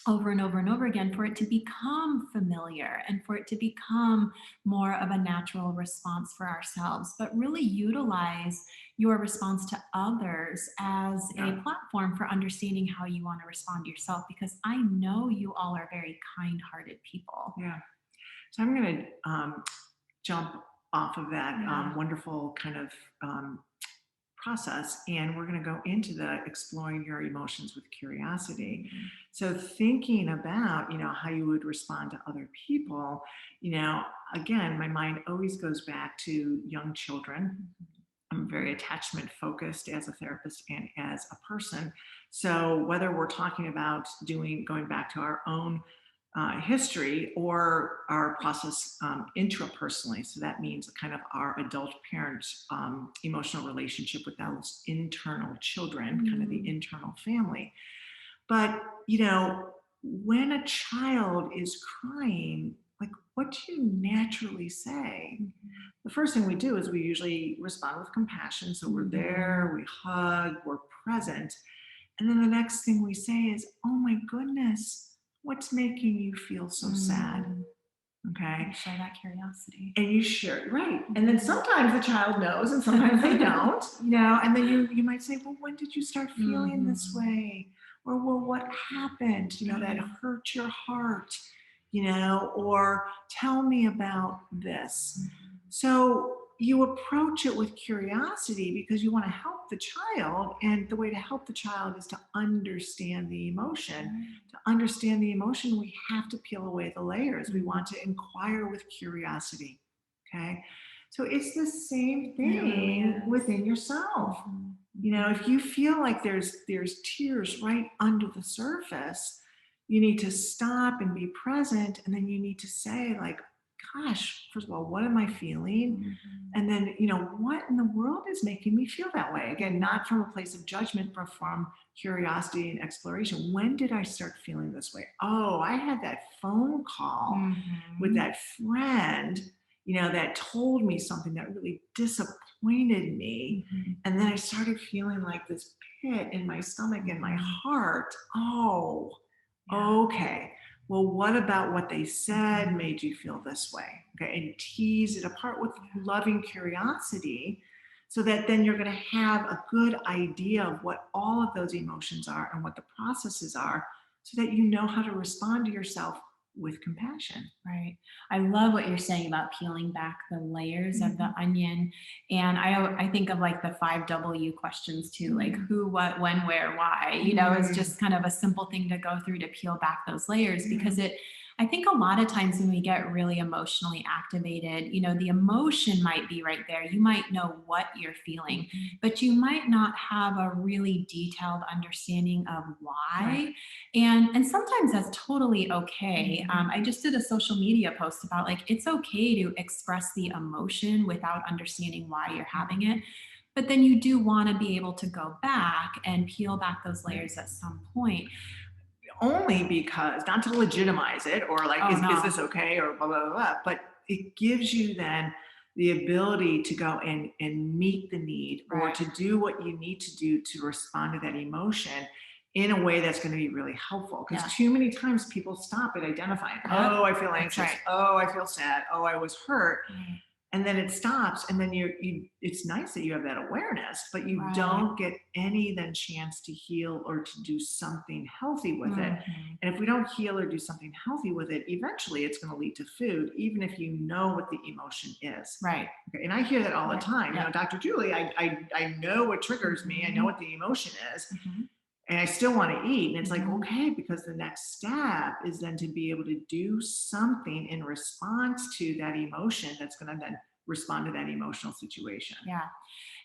Speaker 1: over and over and over again for it to become familiar and for it to become more of a natural response for ourselves, but really utilize your response to others as a platform for understanding how you want to respond to yourself, because I know you all are very kind-hearted people.
Speaker 2: Yeah. So I'm going to jump off of that wonderful kind of process, and we're going to go into the exploring your emotions with curiosity. So thinking about how you would respond to other people, again, my mind always goes back to young children. I'm very attachment focused as a therapist and as a person. So whether we're talking about going back to our own history or our process intrapersonally. So that means kind of our adult parent emotional relationship with those internal children, kind of the internal family. But, when a child is crying, like, what do you naturally say? The first thing we do is we usually respond with compassion. So we're there, we hug, we're present. And then the next thing we say is, oh my goodness, what's making you feel so sad? Okay.
Speaker 1: Show that curiosity.
Speaker 2: And you share, right. And then sometimes the child knows and sometimes they don't, and then you might say, well, when did you start feeling this way? Or, well, what happened, that hurt your heart, or tell me about this. So you approach it with curiosity because you want to help the child. And the way to help the child is to understand the emotion. To understand the emotion, we have to peel away the layers. We want to inquire with curiosity. Okay. So it's the same thing within yourself. If you feel like there's tears right under the surface, you need to stop and be present. And then you need to say, like, gosh, first of all, what am I feeling? And then, what in the world is making me feel that way? Again, not from a place of judgment, but from curiosity and exploration. When did I start feeling this way? Oh, I had that phone call with that friend, that told me something that really disappointed me. And then I started feeling like this pit in my stomach and my heart. Oh, okay. Well, what about what they said made you feel this way? Okay. And tease it apart with loving curiosity so that then you're going to have a good idea of what all of those emotions are and what the processes are so that you know how to respond to yourself with compassion.
Speaker 1: Right. I love what you're saying about peeling back the layers of the onion. And I think of like the 5W questions too, like who, what, when, where, why, it's just kind of a simple thing to go through to peel back those layers, because I think a lot of times when we get really emotionally activated, the emotion might be right there. You might know what you're feeling, but you might not have a really detailed understanding of why. And sometimes that's totally okay. I just did a social media post about, like, it's okay to express the emotion without understanding why you're having it. But then you do want to be able to go back and peel back those layers at some point.
Speaker 2: Only because, not to legitimize it or like, is this okay or blah, blah, blah, blah, but it gives you then the ability to go and meet the need or to do what you need to do to respond to that emotion in a way that's going to be really helpful. Because too many times people stop at identifying, oh, I feel anxious. Oh, I feel sad. Oh, I was hurt. and then it stops, and then it's nice that you have that awareness, but you
Speaker 1: Right.
Speaker 2: don't get any then chance to heal or to do something healthy with it.
Speaker 1: Mhm.
Speaker 2: And if we don't heal or do something healthy with it, eventually it's going to lead to food, even if you know what the emotion is.
Speaker 1: Right.
Speaker 2: Okay, and I hear that all the
Speaker 1: Right.
Speaker 2: time.
Speaker 1: Yep.
Speaker 2: Dr. Julie, I know what triggers me. I know
Speaker 1: Mhm.
Speaker 2: what the emotion is,
Speaker 1: Mhm.
Speaker 2: and I still want to eat. And it's like,
Speaker 1: Mhm.
Speaker 2: okay, because the next step is then to be able to do something in response to that emotion that's going to then respond to that emotional situation.
Speaker 1: Yeah.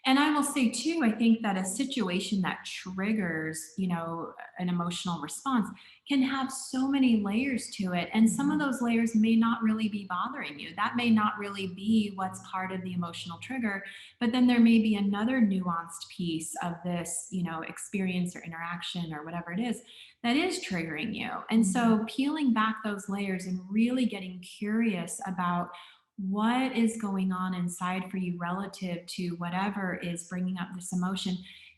Speaker 1: And I will say too, I think that a situation that triggers, an emotional response can have so many layers to it. And some of
Speaker 2: Mhm.
Speaker 1: those layers may not really be bothering you. That may not really be what's part of the emotional trigger. But then there may be another nuanced piece of this, experience or interaction or whatever it is that is triggering you. And
Speaker 2: Mhm.
Speaker 1: so peeling back those layers and really getting curious about what is going on inside for you relative to whatever is bringing up this emotion,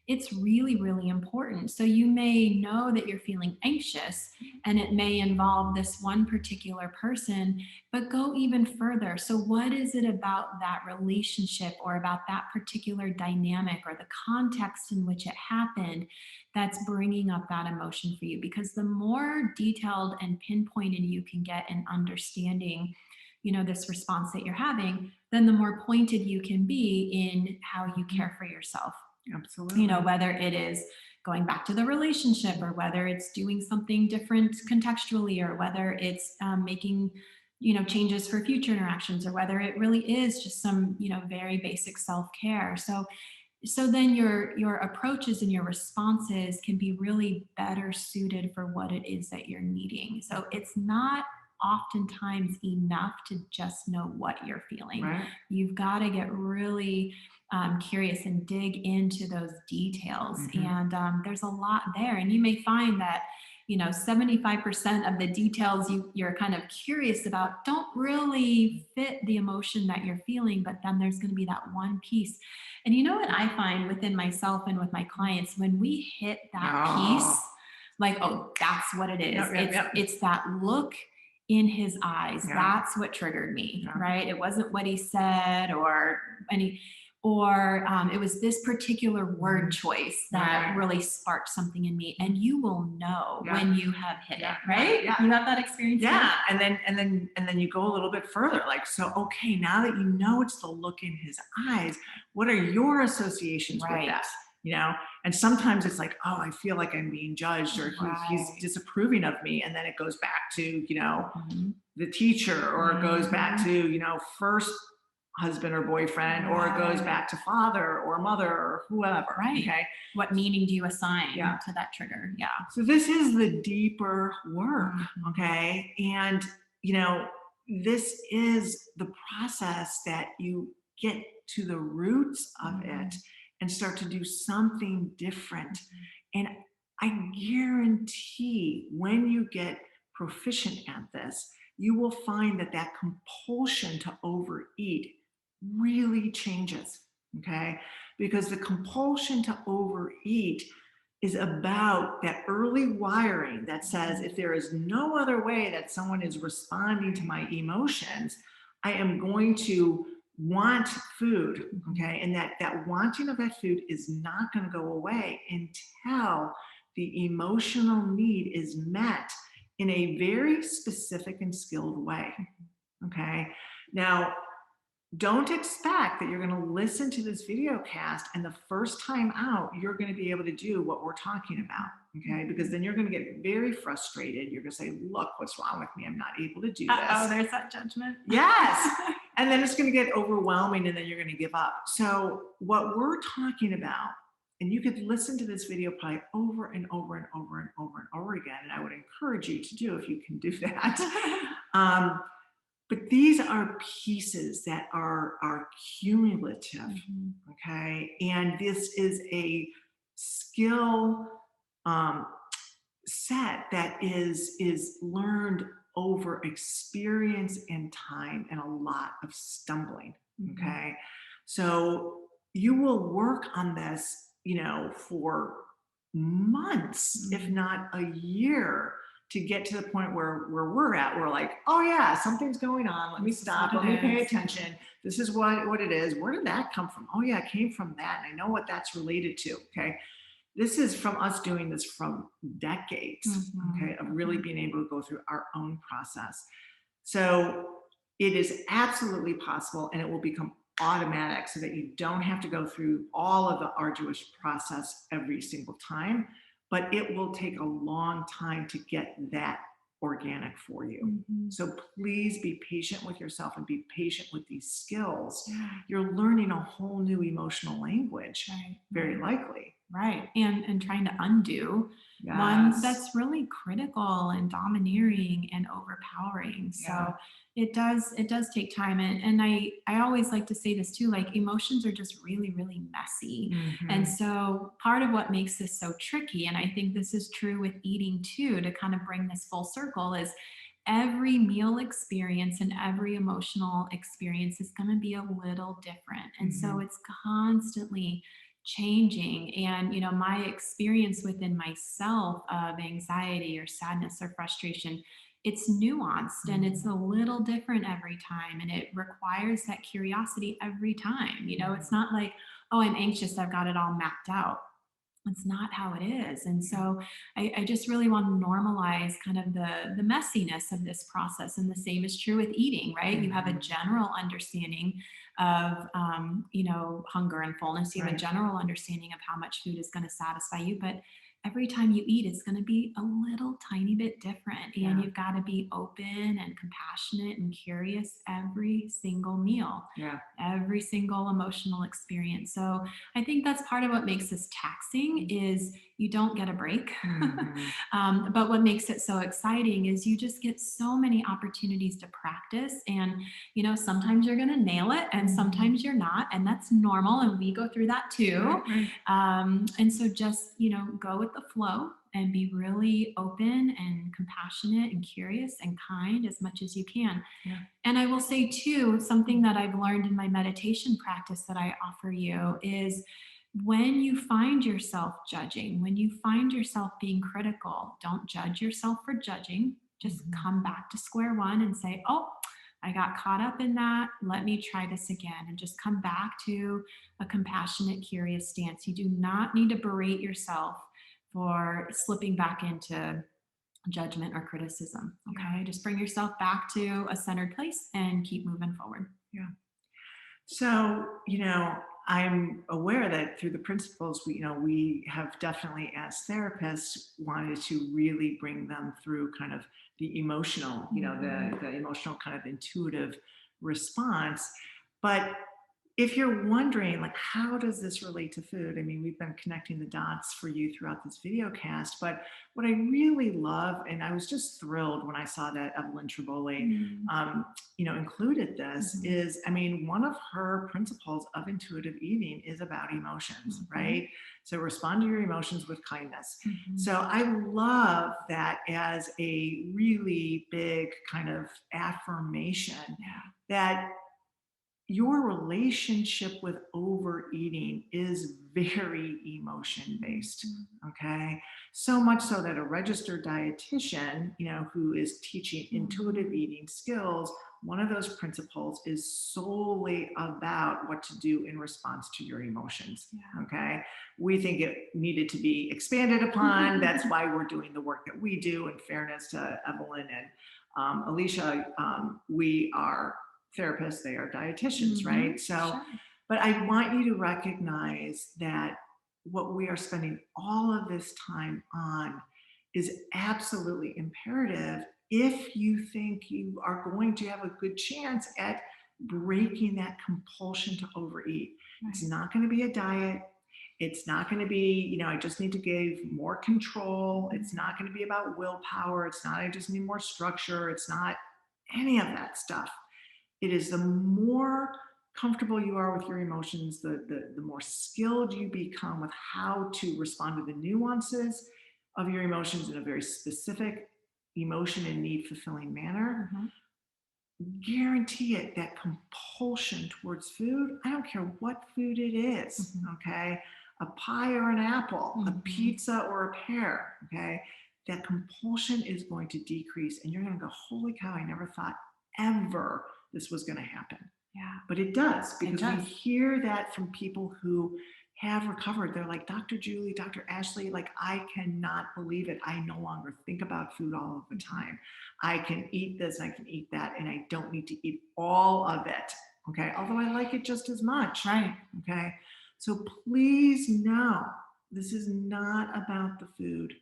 Speaker 1: it's really, really important. So you may know that you're feeling anxious and it may involve this one particular person, but go even further. So what is it about that relationship or about that particular dynamic or the context in which it happened that's bringing up that emotion for you? Because the more detailed and pinpointed you can get in understanding this response that you're having, then the more pointed you can be in how you care for yourself.
Speaker 2: Absolutely.
Speaker 1: Whether it is going back to the relationship or whether it's doing something different contextually or whether it's making changes for future interactions or whether it really is just some very basic self-care. So then your approaches and your responses can be really better suited for what it is that you're needing. So it's not oftentimes enough to just know what you're feeling.
Speaker 2: Right.
Speaker 1: You've got to get really curious and dig into those details.
Speaker 2: Mhm.
Speaker 1: And there's a lot there. And you may find that 75% of the details you're kind of curious about don't really fit the emotion that you're feeling, but then there's going to be that one piece. And you know what I find within myself and with my clients, when we hit that
Speaker 2: Oh.
Speaker 1: piece, like, oh, that's what it is.
Speaker 2: Yep, yep,
Speaker 1: It's
Speaker 2: yep.
Speaker 1: it's that look in his eyes.
Speaker 2: Yeah.
Speaker 1: That's what triggered me,
Speaker 2: Yeah.
Speaker 1: right? It wasn't what he said or any or it was this particular word choice that
Speaker 2: Right.
Speaker 1: really sparked something in me. And you will know
Speaker 2: Yeah.
Speaker 1: when you have hit
Speaker 2: Yeah.
Speaker 1: it, right?
Speaker 2: Yeah.
Speaker 1: You have that experience too?
Speaker 2: Yeah. And then you go a little bit further. Like, so okay, now that you know it's the look in his eyes, what are your associations with
Speaker 1: Right.
Speaker 2: that? And sometimes it's like, oh, I feel like I'm being judged, or he's
Speaker 1: Right.
Speaker 2: disapproving of me. And then it goes back to,
Speaker 1: Mhm.
Speaker 2: the teacher, or it goes back
Speaker 1: Mhm.
Speaker 2: to, first husband or boyfriend, or it goes
Speaker 1: Right.
Speaker 2: back to father or mother or whoever.
Speaker 1: Right.
Speaker 2: Okay.
Speaker 1: What meaning do you assign
Speaker 2: Yeah.
Speaker 1: to that trigger? Yeah.
Speaker 2: So this is the deeper work.
Speaker 1: Mhm.
Speaker 2: Okay. And, you know, this is the process that you get to the roots of it
Speaker 1: Mhm.
Speaker 2: and start to do something different.
Speaker 1: Mhm.
Speaker 2: And I guarantee when you get proficient at this, you will find that that compulsion to overeat really changes. Okay. Because the compulsion to overeat is about that early wiring that says, if there is no other way that someone is responding to my emotions, I am going to want food. Okay. And that wanting of that food is not going to go away until the emotional need is met in a very specific and skilled way. Okay. Now, don't expect that you're going to listen to this video cast and the first time out you're going to be able to do what we're talking about. Okay, because then you're going to get very frustrated. You're going to say, look, what's wrong with me? I'm not able to do
Speaker 1: Oh,
Speaker 2: this.
Speaker 1: there's that judgment.
Speaker 2: Yes. And then it's going to get overwhelming, and then you're going to give up. So what we're talking about, and you could listen to this video probably over and over and over and over and over again, and I would encourage you to do if you can do that. But these are pieces that are cumulative.
Speaker 1: Mhm.
Speaker 2: Okay. And this is a skill um, set that is learned over experience and time and a lot of stumbling.
Speaker 1: Mhm.
Speaker 2: Okay. So you will work on this, for months, if
Speaker 1: Mhm.
Speaker 2: not a year, to get to the point where we're at. We're like, oh yeah, something's going on. Let me stop. Let me pay attention. This is what it is. Where did that come from? Oh yeah, it came from that. And I know what that's related to. Okay. This is from us doing this from decades, okay, of really being able to go through our own process. So it is absolutely possible, and it will become automatic so that you don't have to go through all of the arduous process every single time, but it will take a long time to get that organic for you. So please be patient with yourself and be patient with these skills. You're learning a whole new emotional language, very likely.
Speaker 1: Right. And trying to undo one that's really critical and domineering and overpowering. So it does take time. And I always like to say this too, like emotions are just really, really messy. And so part of what makes this so tricky, and I think this is true with eating too, to kind of bring this full circle, is every meal experience and every emotional experience is going to be a little different. And so it's constantly changing. And, my experience within myself of anxiety or sadness or frustration, it's nuanced and it's a little different every time. And it requires that curiosity every time. It's not like, oh, I'm anxious, I've got it all mapped out. It's not how it is. And so I just really want to normalize kind of the messiness of this process. And the same is true with eating, right? You have a general understanding of, hunger and fullness. You have a general understanding of how much food is going to satisfy you. But every time you eat, it's going to be a little tiny bit different. And you've got to be open and compassionate and curious every single meal, every single emotional experience. So I think that's part of what makes this taxing is you don't get a break. But what makes it so exciting is you just get so many opportunities to practice. And, sometimes you're going to nail it and sometimes you're not. And that's normal. And we go through that too. And so just, go with the flow and be really open and compassionate and curious and kind as much as you can. And I will say too, something that I've learned in my meditation practice that I offer you is when you find yourself judging, when you find yourself being critical, don't judge yourself for judging. Just come back to square one and say, oh, I got caught up in that. Let me try this again, and just come back to a compassionate, curious stance. You do not need to berate yourself for slipping back into judgment or criticism. Okay. Just bring yourself back to a centered place and keep moving forward.
Speaker 2: So, I'm aware that through the principles, we have definitely as therapists wanted to really bring them through kind of the emotional, the emotional kind of intuitive response. But if you're wondering, like, how does this relate to food? I mean, we've been connecting the dots for you throughout this video cast, but what I really love, and I was just thrilled when I saw that Evelyn Tribole, included this is, I mean, one of her principles of intuitive eating is about emotions, right? So respond to your emotions with kindness. So I love that as a really big kind of affirmation that your relationship with overeating is very emotion based. Okay. So much so that a registered dietitian, who is teaching intuitive eating skills, one of those principles is solely about what to do in response to your emotions. Okay. We think it needed to be expanded upon. That's why we're doing the work that we do. In fairness to Evelyn and Alicia, we are therapists, they are dietitians, right? So, but I want you to recognize that what we are spending all of this time on is absolutely imperative if you think you are going to have a good chance at breaking that compulsion to overeat. It's not going to be a diet. It's not going to be, I just need to give more control. It's not going to be about willpower. It's not, I just need more structure. It's not any of that stuff. It is the more comfortable you are with your emotions, the more skilled you become with how to respond to the nuances of your emotions in a very specific emotion and need fulfilling manner. Guarantee it, that compulsion towards food, I don't care what food it is, okay? A pie or an apple, a pizza or a pear, okay? that compulsion is going to decrease. And you're going to go, holy cow, I never thought ever this was going to happen.
Speaker 1: Yeah.
Speaker 2: But it does, because
Speaker 1: does.
Speaker 2: we hear that from people who have recovered. They're like, Dr. Julie, Dr. Ashley, like, I cannot believe it. I no longer think about food all of the time. I can eat this, I can eat that, and I don't need to eat all of it. Okay. Although I like it just as much.
Speaker 1: Right.
Speaker 2: Okay. So please know this is not about the food.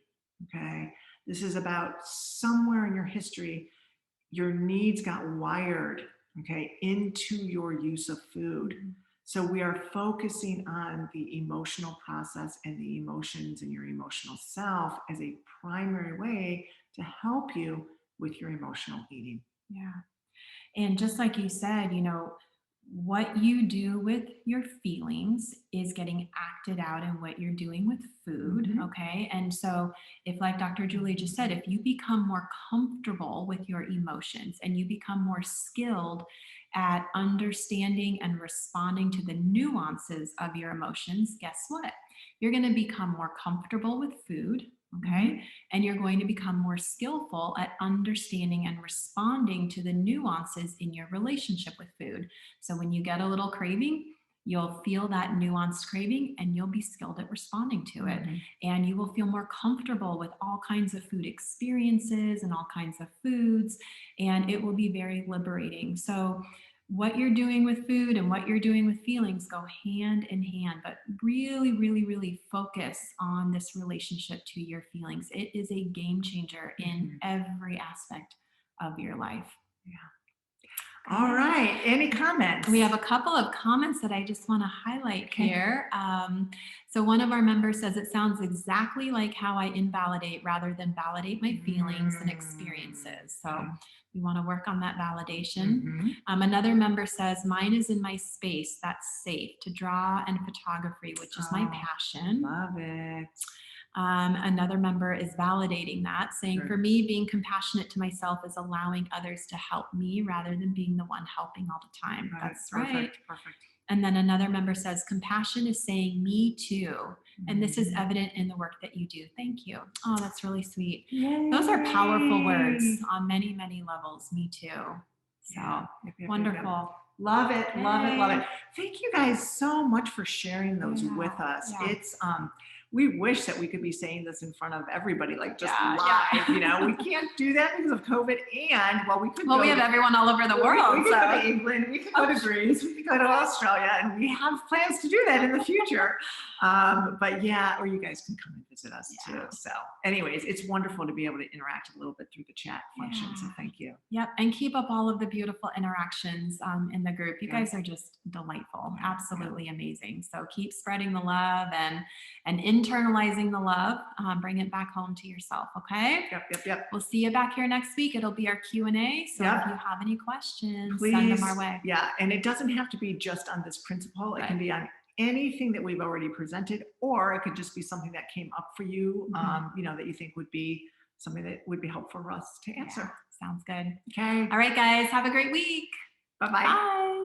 Speaker 2: Okay. This is about somewhere in your history, your needs got wired, okay, into your use of food. So we are focusing on the emotional process and the emotions and your emotional self as a primary way to help you with your emotional eating.
Speaker 1: Yeah. And just like you said, what you do with your feelings is getting acted out in what you're doing with food.
Speaker 2: Mhm.
Speaker 1: Okay. And so, if, like Dr. Julie just said, if you become more comfortable with your emotions and you become more skilled at understanding and responding to the nuances of your emotions, guess what? You're going to become more comfortable with food. Okay. And you're going to become more skillful at understanding and responding to the nuances in your relationship with food. So when you get a little craving, you'll feel that nuanced craving and you'll be skilled at responding to it. And you will feel more comfortable with all kinds of food experiences and all kinds of foods. And it will be very liberating. So what you're doing with food and what you're doing with feelings go hand in hand, but really, really, really focus on this relationship to your feelings. It is a game changer in every aspect of your life.
Speaker 2: Yeah. All right. Any comments?
Speaker 1: We have a couple of comments that I just want to highlight here. So one of our members says, it sounds exactly like how I invalidate rather than validate my feelings and experiences. So we want to work on that validation. Another member says, mine is in my space that's safe to draw and photography, which is my passion.
Speaker 2: Love it.
Speaker 1: Another member is validating that, saying, for me, being compassionate to myself is allowing others to help me rather than being the one helping all the time. That's right.
Speaker 2: Perfect.
Speaker 1: And then another member says, compassion is saying me too. And this is evident in the work that you do. Thank you. Oh, that's really sweet.
Speaker 2: Yay.
Speaker 1: Those are powerful words on many, many levels. Me too. So wonderful.
Speaker 2: Love it. Love it. Love it. Thank you guys so much for sharing those with us. It's, we wish that we could be saying this in front of everybody, like just live, we can't do that because of COVID. And we could
Speaker 1: we have everyone all over the world.
Speaker 2: We could go to England, we could go to Greece, we could go to Australia, and we have plans to do that in the future. But yeah, or you guys can come and visit us too. So anyways, it's wonderful to be able to interact a little bit through the chat function. So thank you.
Speaker 1: Yep. And keep up all of the beautiful interactions in the group. You guys are just delightful. Absolutely amazing. So keep spreading the love and internalizing the love. Bring it back home to yourself. Okay.
Speaker 2: Yep.
Speaker 1: We'll see you back here next week. It'll be our Q&A. So if you have any questions,
Speaker 2: please
Speaker 1: send them our way.
Speaker 2: Yeah. And it doesn't have to be just on this principle. It can be on anything that we've already presented, or it could just be something that came up for you, that you think would be something that would be helpful for us to answer.
Speaker 1: Sounds good.
Speaker 2: Okay.
Speaker 1: All right, guys. Have a great week.
Speaker 2: Bye-bye.
Speaker 1: Bye.